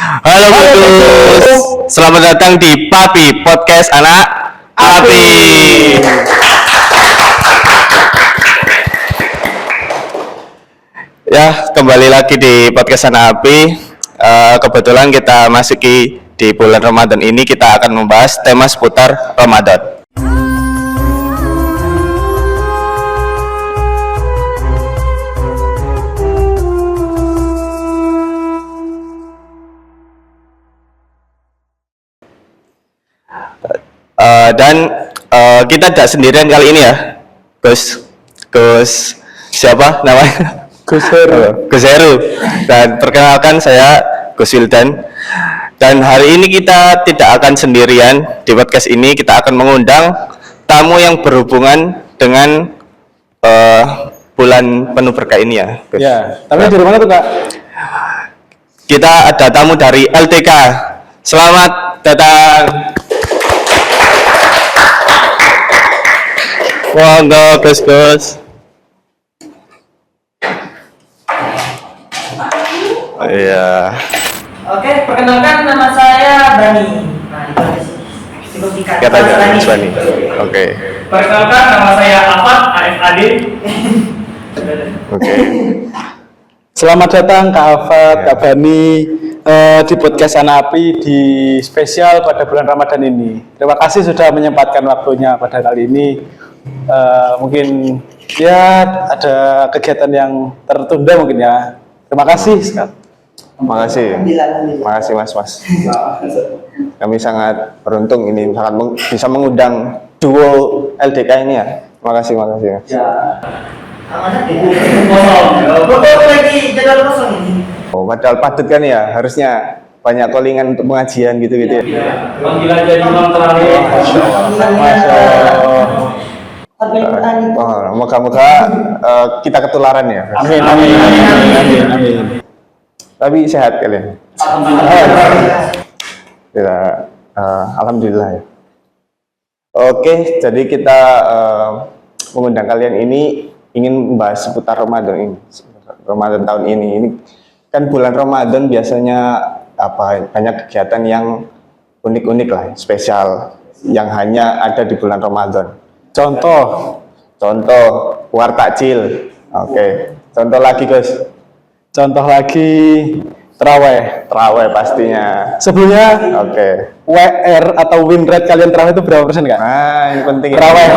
Halo Kudus, selamat datang di Papi Podcast Anak Api. Ya, kembali lagi di Podcast Anak Api. Kebetulan kita masuki di bulan Ramadan ini, kita akan membahas tema seputar Ramadan. Dan kita tidak sendirian kali ini ya, Gus siapa namanya? Gus Heru. Dan perkenalkan, saya Gus Wildan. Dan hari ini kita tidak akan sendirian. Di podcast ini kita akan mengundang tamu yang berhubungan dengan bulan penuh berkah ini ya, Gus. Ya, tapi dari mana tuh Kak? Kita ada tamu dari LTK. Selamat datang. Monggo Gus. Iya. Oke, perkenalkan nama saya Bani. Nah, itu aja sih. Cukup singkat. Kata aja Mas Bani. Oke. Perkenalkan nama saya Afat, AFAD. Oke. Selamat datang Kak Afat, Kak Bani di podcast Anak Api di spesial pada bulan Ramadan ini. Terima kasih sudah menyempatkan waktunya pada kali ini. Mungkin ya ada kegiatan yang tertunda mungkin ya. Terima kasih sekali. Makasih Mas. Kami sangat beruntung ini bisa mengundang duo LDK ini ya. Makasih. Ya. Amanah ya. Kosong. Lagi jadwal kosong ini. Oh, padahal patut kan ya, harusnya banyak callingan untuk pengajian gitu-gitu ya. Panggil aja imam terakhir. Masya Allah. Moga-moga kita ketularan ya. Amin. Tapi sehat kalian. Ya, alhamdulillah ya. Oke, jadi kita mengundang kalian ini ingin membahas seputar Ramadan ini. Ramadan tahun ini kan bulan Ramadan biasanya banyak kegiatan yang unik-unik lah, spesial yang hanya ada di bulan Ramadan. Contoh War Takjil. Oke. Contoh lagi Gus. Contoh lagi terawih Pastinya. Sebelumnya Oke. WR atau win rate kalian terawih itu berapa persen Kak? Nah, ini penting. Terawih.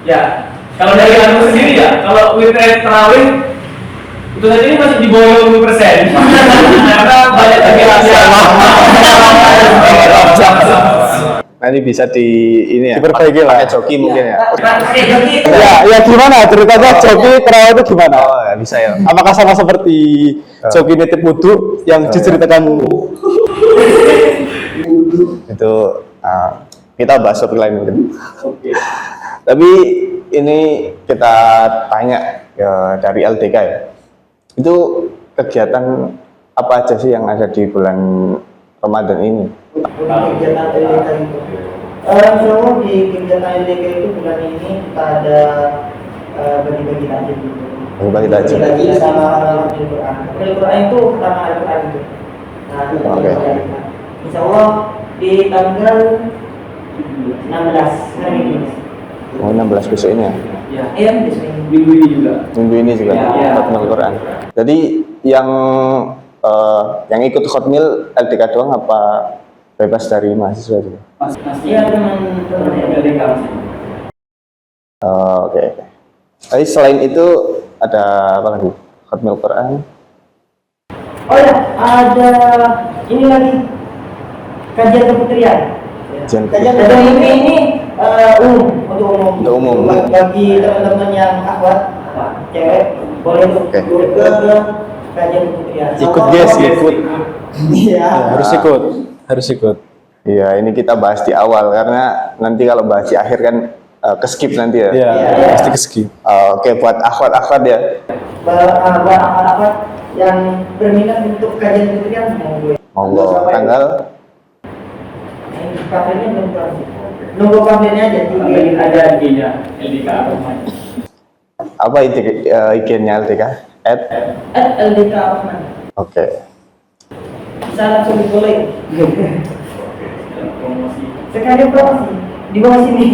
Ya, kalau dari aku sendiri ya, kalau with rate terawih itu saja ini masih di bawah 20%. Karena banyak Nanti bisa ini ya. Diperbaiki lah. Pakai joki mungkin ya. Ya gimana ceritanya joki terawih itu gimana? Oh, ya, bisa ya. Apakah sama seperti joki nitip wudhu yang diceritakan? Itu kita bahas topik lain mungkin. Tapi ini kita tanya ya, dari LDK ya. Itu kegiatan apa aja sih yang ada di bulan Ramadan ini? Kegiatan LDK itu semua di kegiatan LDK itu bulan ini kita ada bagi-bagi takjil gitu. Bagi takjil. Bagi sama Al-Quran. Al-Quran itu pertama Al-Quran itu. Nah, itu Insya Allah di tanggal 16 hari ini. Oh, 16 besok ini ya? Iya, besok ini. Minggu ini juga. Ya. Khatmil Quran. Jadi yang ikut Khatmil LDK doang apa bebas dari mahasiswa juga? Iya, teman-teman LDK. Oke. Tapi selain itu ada apa lagi? Khatmil Quran. Oh ya, ada ini lagi kajian keputrian. Kajian ini untuk umum. Bagi teman-teman yang akhwat, cewek, boleh untuk ke kajian keputrian. Ikut guys, ikut. Iya. Harus ikut. Iya, ini kita bahas di awal karena nanti kalau bahas di akhir kan keskip nanti ya. Iya, pasti keskip. Oke, buat akhwat ya. Buat akhwat yang berminat untuk kajian keputrian Monggo tanggal. Kabarnya belum tahu. Nunggu kabarnya aja. Ada IG-nya LDK. Apa IG-nya LDK? LDK Osman. Oke. bisa langsung digoleng. Sekali promosi di bawah sini.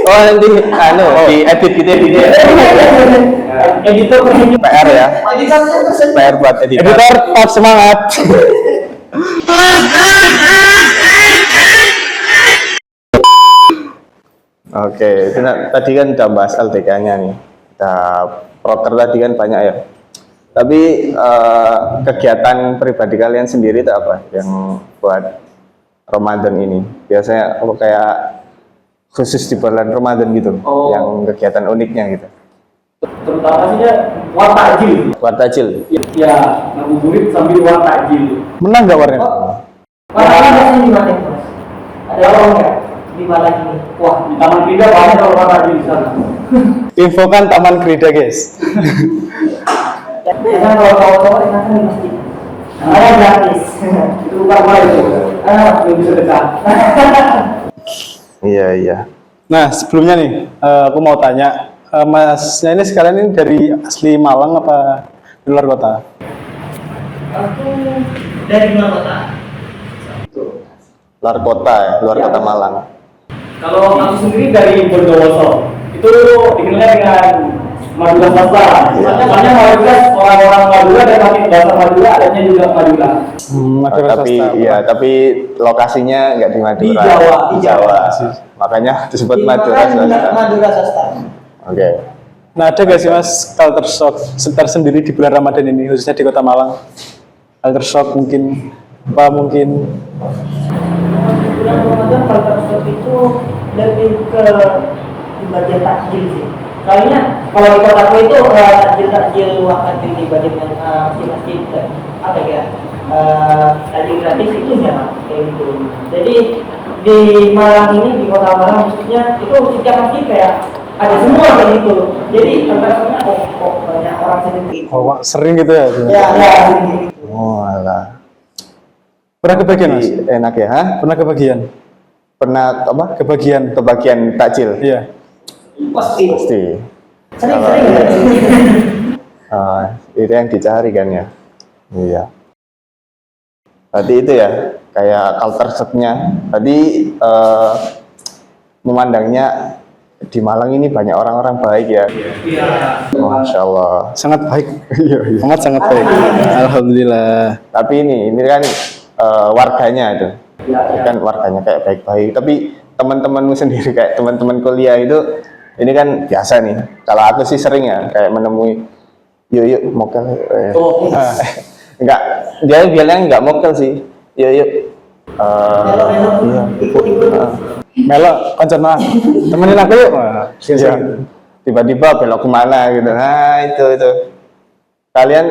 Oh nanti di edit gitu ya. Editor PR ya. PR buat editor. Editor tetap semangat. Oke, itu tadi kan udah bahas LTK-nya nih. Kita proker tadi kan banyak ya. Tapi kegiatan pribadi kalian sendiri itu apa yang buat Ramadan ini? Biasanya kalau kayak khusus di bulan Ramadan gitu, yang kegiatan uniknya gitu. Terutama sih ya war takjil. War takjil. Ya, ngabuburit sambil war takjil. Menang nggak warnanya? warnanya biasanya di mana Mas? Ada orang nggak di Malang ini? Wah, di Taman Krida banyak kalau war takjil di sana. Infokan Taman Krida guys. Jangan kalau cowok-cowok enakan di masjid. Ada gratis. Itu utama itu. Belum bisa dekat. Iya. Nah sebelumnya nih, aku mau tanya, Masnya ini sekalian ini dari asli Malang apa di luar kota? Aku dari luar kota. Luar kota ya, luar kota Malang. Kalau aku sendiri dari Bondowoso, itu dikenalnya dengan Madura Sastra. Soalnya Madura orang-orang Madura dan pakai bahasa Madura, adanya juga Madura. Tapi lokasinya nggak di Madura. Di Jawa. Makanya disebut Di Madura Malang, Sastra. Madura Sastra. Oke. Nah ada gak sih Mas culture shock tersendiri di bulan Ramadan ini, khususnya di kota Malang? Culture shock mungkin, apa mungkin? Bulan Ramadan kalau tersebut itu lebih ke di bagian takjil sih. Soalnya kalau di kotaku itu takjil uang takjil di bagian masjid-masjid apa ya takjil gratis itu ya kayak gitu. Jadi di Malang ini, di kota Malang khususnya itu setiap masjid kayak ada semua kayak gitu. Jadi terkesannya kok banyak orang sedikit. Oh, sering gitu ya? Ya. Oh alah. Pernah kebagian Mas? Enak ya, ha? Pernah kebagian? Pernah apa? Kebagian? Kebagian takjil. Iya. Pasti. Sering-sering ya. Itu yang dicari kan ya. Iya. Tadi itu ya, kayak culture shock-nya. Tadi memandangnya di Malang ini banyak orang-orang baik ya. Iya. Masya Allah. Sangat baik. Iya. Sangat baik. Alhamdulillah. Tapi ini kan warganya itu, kan warganya kayak baik-baik. Tapi teman-temanmu sendiri kayak teman-teman kuliah itu, ini kan biasa nih. Kalau aku sih sering ya kayak menemui, yuk mokel. Enggak, dia bilang enggak mokel sih. Yuk. Iya. Melo, konsen mah. Temenin aku yuk. Iya. Tiba-tiba belok kemana gitu. Nah itu. Kalian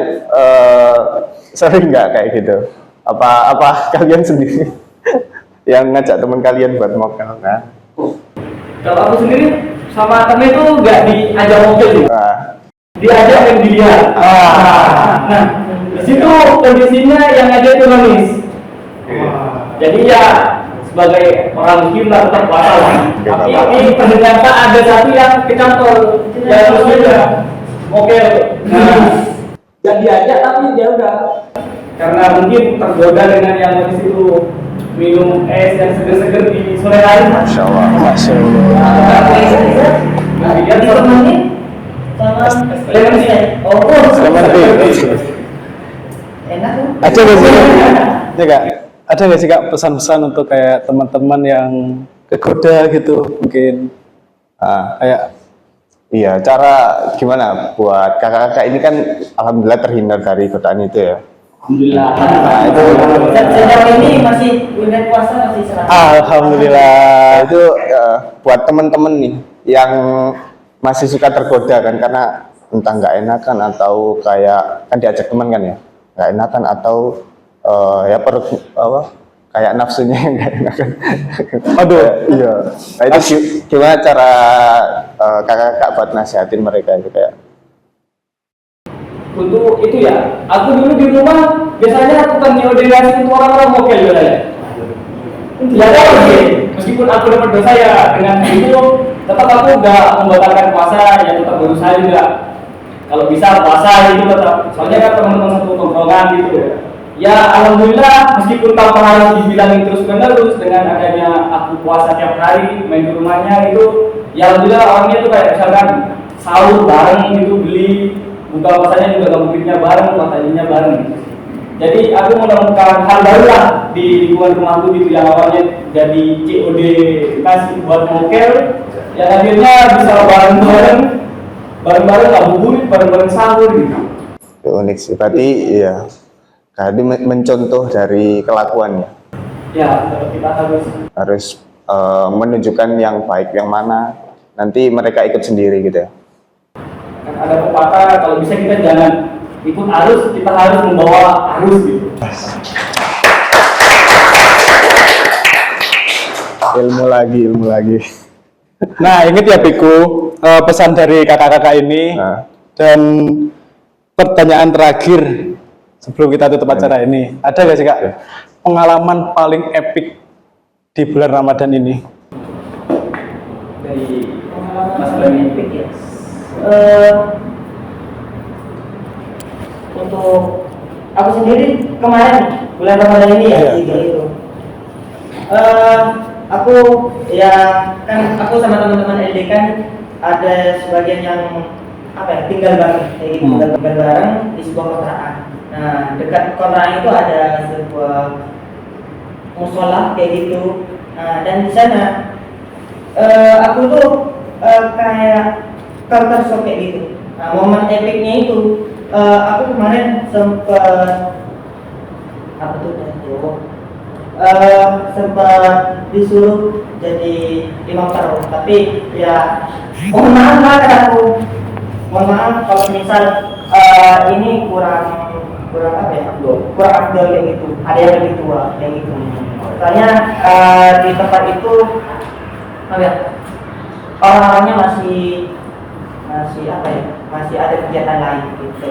sering nggak kayak gitu? Apa kalian sendiri yang ngajak teman kalian buat mokel? Nah. Kalau aku sendiri sama temen itu nggak diajak mobil sih. Diajak dan dilihat. Nah, di situ kondisinya yang ada itu nangis. Jadi ya sebagai orang muslim lah tetap puasa lah. Tapi ini ternyata ada satu yang kecantol, yang muslimnya oke. Nah, yang diajak tapi dia udah karena mungkin tergoda dengan yang di situ minum es yang seger-seger di sore hari. Masya Allah. Masya Allah. Nah, dia Ditemenin sama lemon tea. Lemon tea. Enak tuh. Ada nggak sih? Ada nggak sih Kak pesan-pesan untuk kayak teman-teman yang kegoda gitu mungkin? Kayak Iya, cara gimana buat kakak-kakak ini kan alhamdulillah terhindar dari godaan itu ya. Alhamdulillah. Nah, itu Sejauh ini masih bulan puasa masih serang. alhamdulillah. itu buat teman-teman nih yang masih suka tergoda kan karena entah nggak enakan atau kayak kan diajak teman kan ya nggak enakan atau ya kayak nafsunya yang nggak enakan. Aduh, iya. Nah, itu gimana cara kakak-kakak buat nasihatin mereka itu kayak? Untuk itu ya, aku dulu di rumah biasanya aku kan deodorasi untuk orang-orang mokel ya. Ya lagi, meskipun aku dapat dosa ya dengan itu, tetap aku nggak membatalkan puasa, ya tetap berusaha juga. Kalau bisa puasa itu tetap, soalnya kan teman-teman satu tongkrongan gitu ya. ya alhamdulillah meskipun tanpa harus dibilangin terus menerus dengan adanya aku puasa tiap hari main ke rumahnya itu, ya alhamdulillah orangnya tuh kayak misalkan sahur bareng gitu, beli buka puasanya juga ngabuburitnya bareng, matanya bareng gitu. Jadi aku menemukan hal baru lah di lingkungan rumahku gitu, yang awalnya jadi COD kasih buat mokel, yang akhirnya bisa bareng-bareng ngabuburit, bareng-bareng sahur gitu. Unik sih, berarti ya tadi mencontoh dari kelakuannya. Ya, kita Harus menunjukkan yang baik, yang mana nanti mereka ikut sendiri gitu ya. kan ada pepatah kalau bisa kita jangan ikut arus, kita harus membawa arus gitu. Ilmu lagi. Nah, ingat ya Biku, pesan dari kakak-kakak ini. Nah. Dan pertanyaan terakhir sebelum kita tutup acara ini, ada gak sih Kak pengalaman paling epic di bulan Ramadan ini? Dari Masalah epic ya. Untuk aku sendiri kemarin bulan Ramadan ini ya, gitu. Aku ya kan aku sama teman-teman LD kan ada sebagian yang tinggal bareng, kayak gitu, tinggal bareng di sebuah kontrakan. Nah, dekat kontrakan itu ada sebuah musola kayak gitu. Nah, dan di sana aku tuh kayak culture shock kayak gitu. Nah, momen epicnya itu aku kemarin sempat sempat disuruh jadi imam tarawih, tapi ya mohon maaf kalau misal ini kurang afdol kayak gitu, ada yang lebih tua kayak gitu. Soalnya di tempat itu orang-orangnya masih ada kegiatan lain gitu.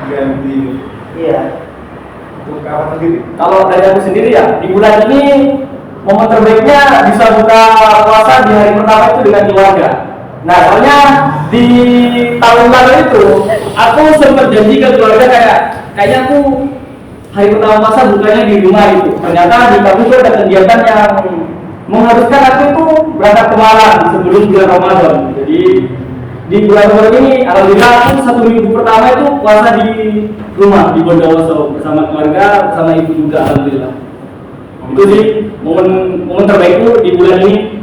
Ganti. Iya. kalau dari aku sendiri ya, di bulan ini momen terbaiknya bisa buka puasa di hari pertama itu dengan keluarga. Nah, soalnya di tahun lalu itu aku sempat janji ke keluarga kayaknya aku hari pertama puasa bukanya di rumah itu. Ternyata di kampus itu ada kegiatan yang mengharuskan aku itu berangkat ke Malang sebelum bulan Ramadan. Jadi di bulan Ramadan ini alhamdulillah aku 1 minggu pertama itu puasa di rumah di Bondowoso bersama keluarga, bersama ibu juga alhamdulillah. Itu sih momen terbaikku di bulan ini.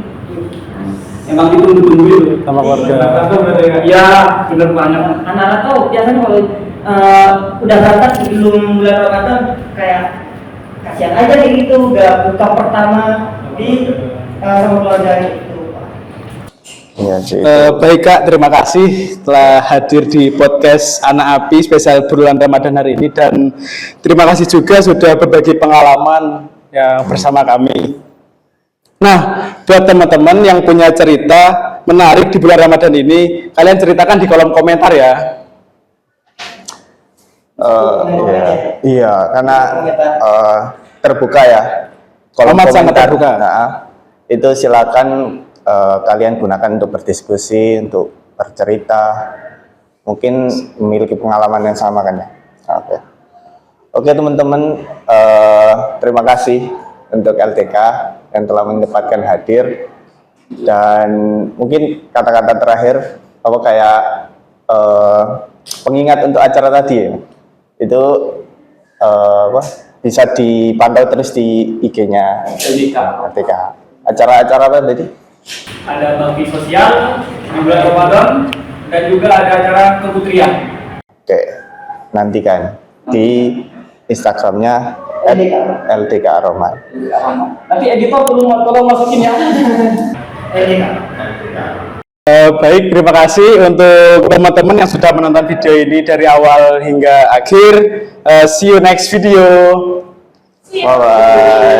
Emang ditunggu-tunggu itu Sama keluarga. ya bener banyak. Anak-anak tuh biasanya kalau udah berangkat sebelum bulan Ramadan kayak kasihan aja kayak gitu, gak buka pertama di sama keluarganya itu. Iya sih. Baik Kak, terima kasih telah hadir di podcast Anak Api spesial bulan Ramadan hari ini, dan terima kasih juga sudah berbagi pengalaman yang bersama kami. Nah, buat teman-teman yang punya cerita menarik di bulan Ramadan ini, kalian ceritakan di kolom komentar ya. Iya, karena terbuka ya. Kolom Amat sangat komentar. terbuka. Nah, itu silakan kalian gunakan untuk berdiskusi, untuk bercerita. Mungkin memiliki pengalaman yang sama kan ya. Oke teman-teman, terima kasih untuk LTK yang telah menyempatkan hadir. Dan mungkin kata-kata terakhir pengingat untuk acara tadi ya, itu bisa dipantau terus di IG-nya LTK. Acara-acara apa tadi? Ada bakti sosial di bulan Ramadan dan juga ada acara keputrian. Oke, nantikan di Instagramnya LTK Roman. Nanti editor tolong masukin ya. Baik, terima kasih untuk teman-teman yang sudah menonton video ini dari awal hingga akhir. See you next video. Bye bye.